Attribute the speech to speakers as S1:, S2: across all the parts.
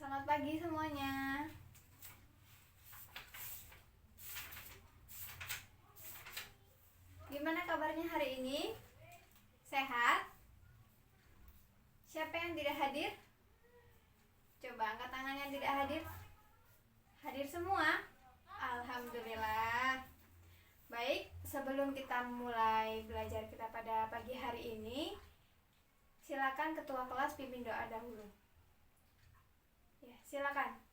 S1: Selamat pagi semuanya. Gimana kabarnya hari ini? Sehat? Siapa yang tidak hadir? Coba angkat tangan yang tidak hadir. Hadir semua? Alhamdulillah. Baik, sebelum kita mulai belajar kita pada pagi hari ini, silakan ketua kelas pimpin doa dahulu. Ya, silakan.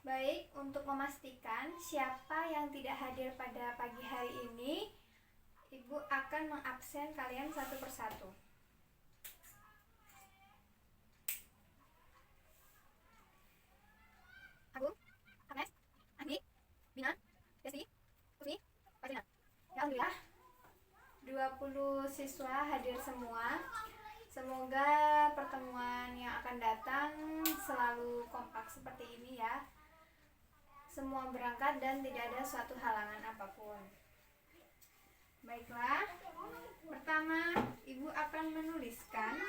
S1: Baik, untuk memastikan siapa yang tidak hadir pada pagi hari ini, Ibu akan mengabsen kalian satu persatu. Agung, Agnes, Andi, Bina, Desi, Kusmi, Fatina. Ya, alhamdulillah 20 siswa hadir semua. Semoga pertemuan yang akan datang selalu kompak seperti ini ya. Semua berangkat dan tidak ada suatu halangan apapun. Baiklah, pertama Ibu akan menuliskan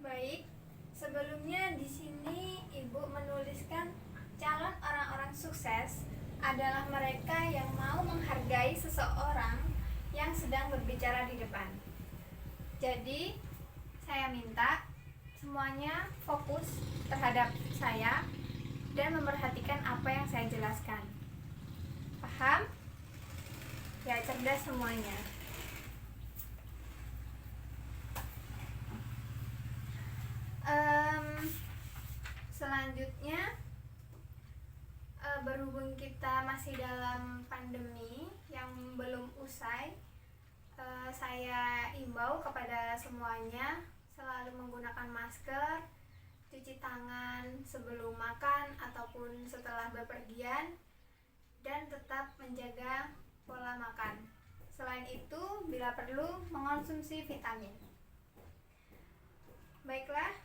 S1: baik. Sebelumnya di sini Ibu menuliskan calon orang-orang sukses adalah mereka yang mau menghargai seseorang yang sedang berbicara di depan. Jadi, saya minta semuanya fokus terhadap saya dan memperhatikan apa yang saya jelaskan. Paham? Ya, cerdas semuanya. Selanjutnya, berhubung kita masih dalam pandemi yang belum usai, saya imbau kepada semuanya selalu menggunakan masker, cuci tangan sebelum makan ataupun setelah bepergian, dan tetap menjaga pola makan. Selain itu, bila perlu mengonsumsi vitamin. Baiklah,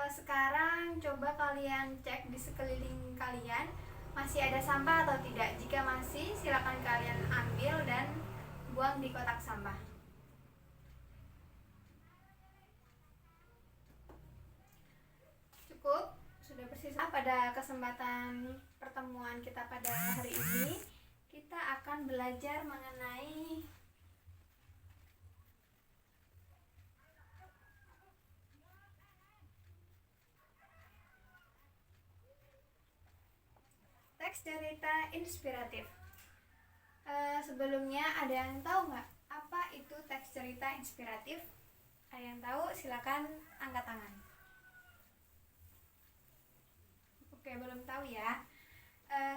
S1: sekarang coba kalian cek di sekeliling kalian masih ada sampah atau tidak. Jika masih, silakan kalian ambil dan buang di kotak sampah. Cukup, sudah bersih. Pada kesempatan pertemuan kita pada hari ini, kita akan belajar mengenai teks cerita inspiratif. Sebelumnya ada yang tahu nggak apa itu teks cerita inspiratif? Ada yang tahu? Silakan angkat tangan. Oke, belum tahu ya.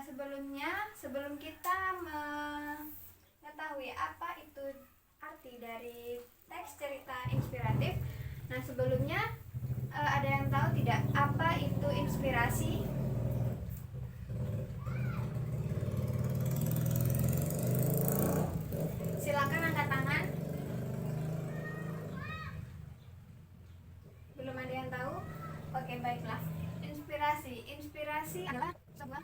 S1: Sebelum kita mengetahui apa itu arti dari teks cerita inspiratif, nah sebelumnya ada yang tahu tidak apa itu inspirasi? Silakan angkat tangan. Belum ada yang tahu? Oke, baiklah. Inspirasi adalah sebuah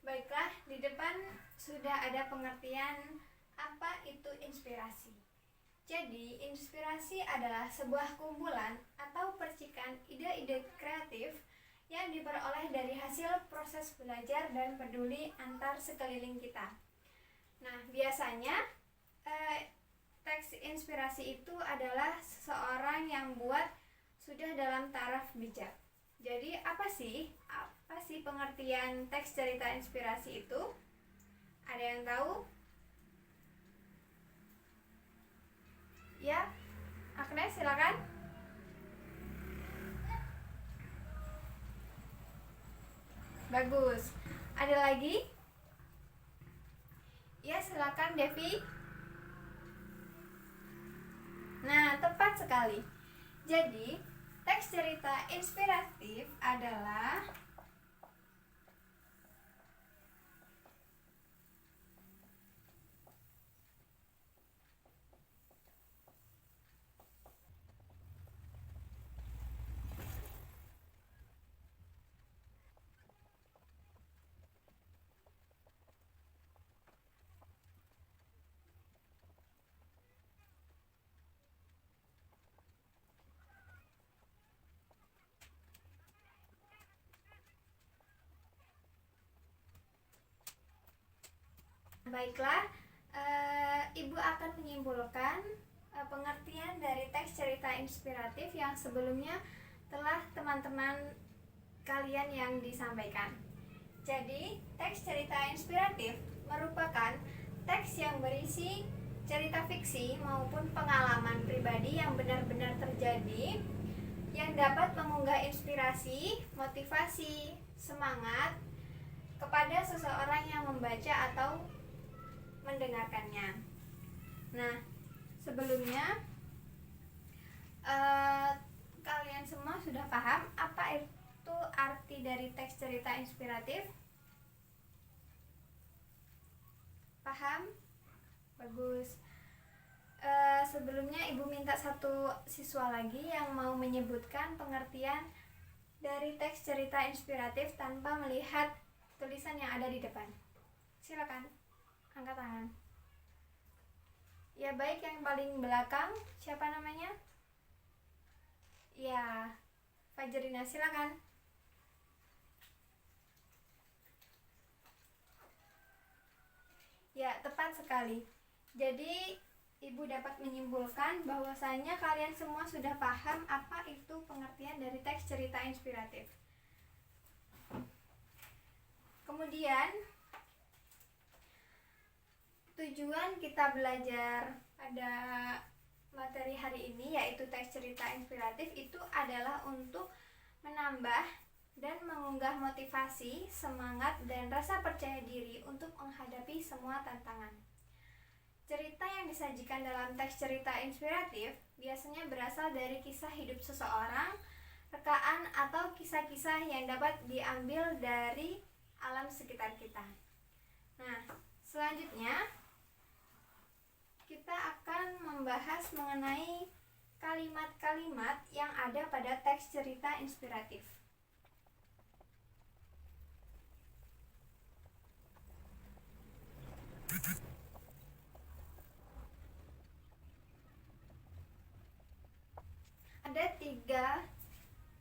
S1: Baiklah, di depan sudah ada pengertian apa itu inspirasi. Jadi, inspirasi adalah sebuah kumpulan atau percikan ide-ide kreatif yang diperoleh dari hasil proses belajar dan peduli antar sekeliling kita. Nah, biasanya teks inspirasi itu adalah seseorang yang buat sudah dalam taraf bijak. Jadi, apa sih pengertian teks cerita inspirasi itu? Ada yang tahu? Ya, Agnes silakan. Bagus. Ada lagi? Ya, silakan Devi. Nah, tepat sekali. Jadi, teks cerita inspiratif adalah baiklah, Ibu akan menyimpulkan pengertian dari teks cerita inspiratif yang sebelumnya telah teman-teman kalian yang disampaikan. Jadi, teks cerita inspiratif merupakan teks yang berisi cerita fiksi maupun pengalaman pribadi yang benar-benar terjadi, yang dapat mengunggah inspirasi, motivasi, semangat kepada seseorang yang membaca atau mendengarkannya. Nah, sebelumnya kalian semua sudah paham apa itu arti dari teks cerita inspiratif? Paham? Bagus. Sebelumnya Ibu minta satu siswa lagi yang mau menyebutkan pengertian dari teks cerita inspiratif tanpa melihat tulisan yang ada di depan. Silakan, angkat tangan. Ya, baik, yang paling belakang, siapa namanya? Ya, Fajrina, silakan. Ya, tepat sekali. Jadi, Ibu dapat menyimpulkan bahwasanya kalian semua sudah paham apa itu pengertian dari teks cerita inspiratif. Kemudian, tujuan kita belajar pada materi hari ini yaitu teks cerita inspiratif itu adalah untuk menambah dan mengunggah motivasi, semangat, dan rasa percaya diri untuk menghadapi semua tantangan. Cerita yang disajikan dalam teks cerita inspiratif biasanya berasal dari kisah hidup seseorang, rekaan, atau kisah-kisah yang dapat diambil dari alam sekitar kita. Nah, selanjutnya kita akan membahas mengenai kalimat-kalimat yang ada pada teks cerita inspiratif. Ada 3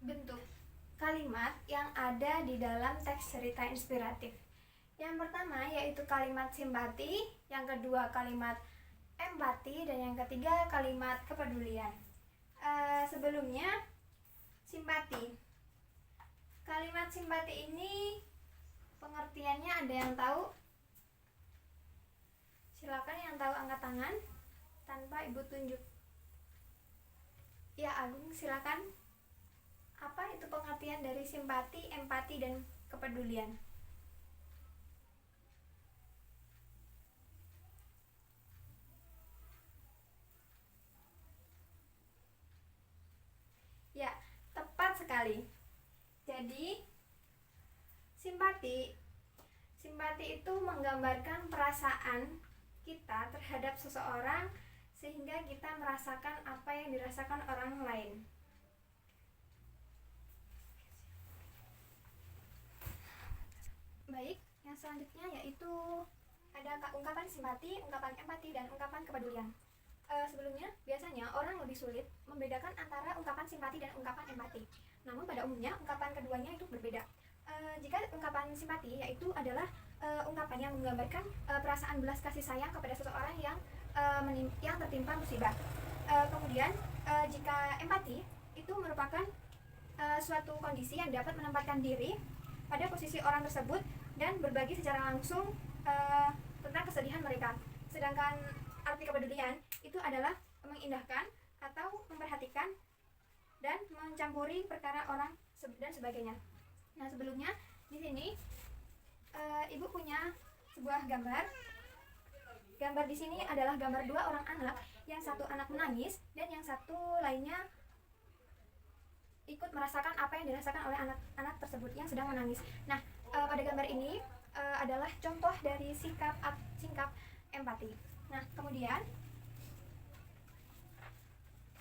S1: bentuk kalimat yang ada di dalam teks cerita inspiratif. Yang pertama yaitu kalimat simpati, yang kedua kalimat empati, dan yang ketiga kalimat kepedulian. Sebelumnya, simpati. Kalimat simpati ini pengertiannya ada yang tahu? Silakan yang tahu angkat tangan tanpa Ibu tunjuk. Ya, Agung, silakan. Apa itu pengertian dari simpati, empati, dan kepedulian? Ya, tepat sekali. Jadi, simpati itu menggambarkan perasaan kita terhadap seseorang sehingga kita merasakan apa yang dirasakan orang lain. Baik, yang selanjutnya yaitu ada ungkapan simpati, ungkapan empati, dan ungkapan kepedulian. Sebelumnya, biasanya orang lebih sulit membedakan antara ungkapan simpati dan ungkapan empati. Namun pada umumnya, ungkapan keduanya itu berbeda. Jika ungkapan simpati yaitu adalah ungkapan yang menggambarkan perasaan belas kasih sayang kepada seseorang yang tertimpa musibah. Kemudian, jika empati itu merupakan suatu kondisi yang dapat menempatkan diri pada posisi orang tersebut dan berbagi secara langsung tentang kesedihan mereka. Sedangkan arti kepedulian itu adalah mengindahkan atau memperhatikan dan mencampuri perkara orang dan sebagainya. Nah, sebelumnya Di sini ibu punya sebuah gambar. Gambar di sini adalah gambar dua orang anak, yang satu anak menangis dan yang satu lainnya ikut merasakan apa yang dirasakan oleh anak-anak tersebut yang sedang menangis. Nah, pada gambar ini adalah contoh dari sikap empati. Nah, kemudian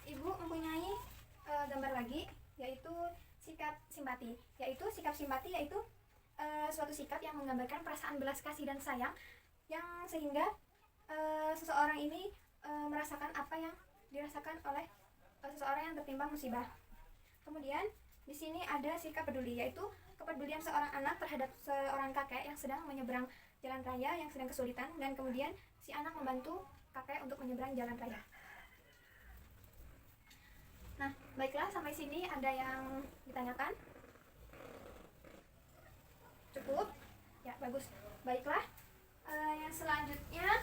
S1: ibu mempunyai gambar lagi, yaitu sikap simpati. Sikap simpati yaitu suatu sikap yang menggambarkan perasaan belas kasih dan sayang, yang sehingga seseorang ini merasakan apa yang dirasakan oleh seseorang yang tertimpa musibah. Kemudian di sini ada sikap peduli, yaitu kepedulian seorang anak terhadap seorang kakek yang sedang menyeberang jalan raya yang sedang kesulitan, dan kemudian si anak membantu kakek untuk menyeberang jalan raya. Nah, baiklah, sampai sini ada yang ditanyakan? Cukup? Ya, bagus. Baiklah, yang selanjutnya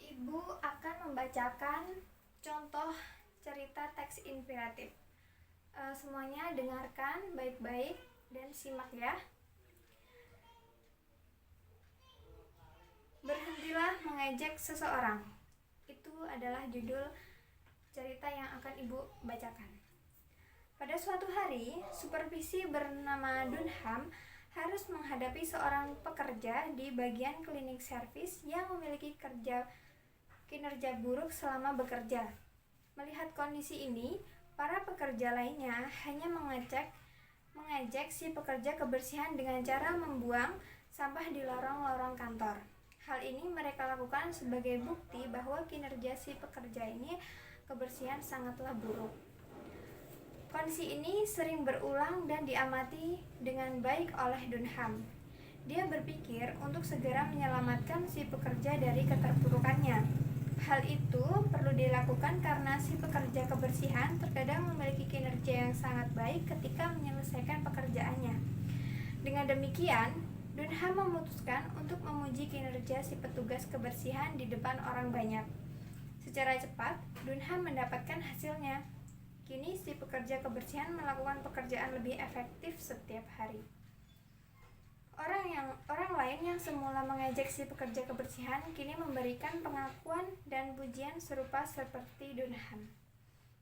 S1: Ibu akan membacakan contoh cerita teks inspiratif. Semuanya dengarkan baik-baik dan simak ya. Berhentilah mengejek seseorang. Itu adalah judul cerita yang akan Ibu bacakan. Pada suatu hari, supervisi bernama Dunham harus menghadapi seorang pekerja di bagian klinik servis yang memiliki kinerja buruk selama bekerja. Melihat kondisi ini, para pekerja lainnya hanya mengejek si pekerja kebersihan dengan cara membuang sampah di lorong-lorong kantor. Hal ini mereka lakukan sebagai bukti bahwa kinerja si pekerja ini kebersihan sangatlah buruk. Kondisi ini sering berulang dan diamati dengan baik oleh Dunham. Dia berpikir untuk segera menyelamatkan si pekerja dari keterpurukannya. Hal itu perlu dilakukan karena si pekerja kebersihan terkadang memiliki kinerja yang sangat baik ketika menyelesaikan pekerjaannya. Dengan demikian, Dunham memutuskan untuk memuji kinerja si petugas kebersihan di depan orang banyak. Secara cepat, Dunham mendapatkan hasilnya. Kini si pekerja kebersihan melakukan pekerjaan lebih efektif setiap hari. Orang lain yang semula mengejek si pekerja kebersihan kini memberikan pengakuan dan pujian serupa seperti Dunham.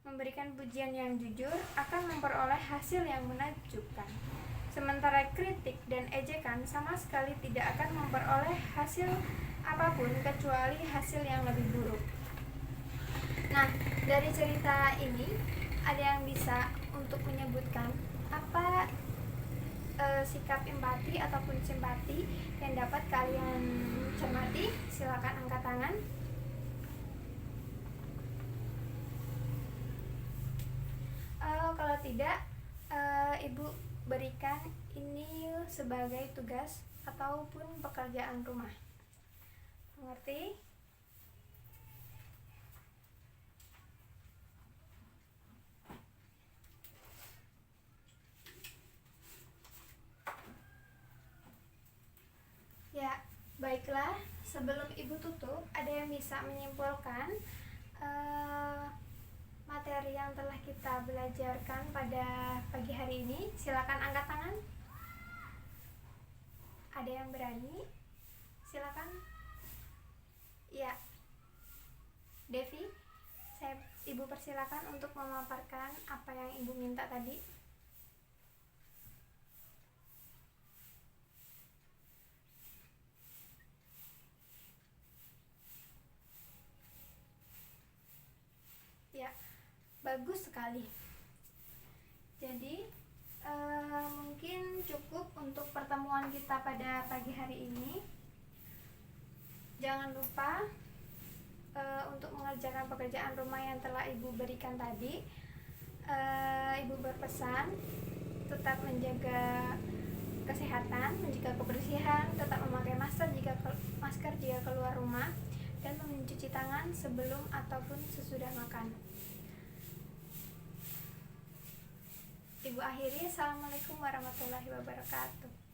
S1: Memberikan pujian yang jujur akan memperoleh hasil yang menakjubkan. Sementara kritik dan ejekan sama sekali tidak akan memperoleh hasil apapun kecuali hasil yang lebih buruk. Nah, dari cerita ini ada yang bisa untuk menyebutkan apa sikap empati ataupun simpati yang dapat kalian cermati? Silakan angkat tangan. Kalau tidak, Ibu berikan ini sebagai tugas ataupun pekerjaan rumah. Mengerti? Ya, baiklah. Sebelum Ibu tutup, ada yang bisa menyimpulkan materi yang telah kita belajarkan pada pagi hari ini? Silakan angkat tangan. Ada yang berani? Silakan. Ya, Devi, Ibu persilakan untuk memaparkan apa yang Ibu minta tadi. Ya, bagus sekali. Jadi mungkin cukup untuk pertemuan kita pada pagi hari ini. Jangan lupa untuk mengerjakan pekerjaan rumah yang telah Ibu berikan tadi. Ibu berpesan tetap menjaga kesehatan, menjaga kebersihan, tetap memakai masker jika keluar rumah, dan mencuci tangan sebelum ataupun sesudah makan. Ibu akhiri, Assalamualaikum warahmatullahi wabarakatuh.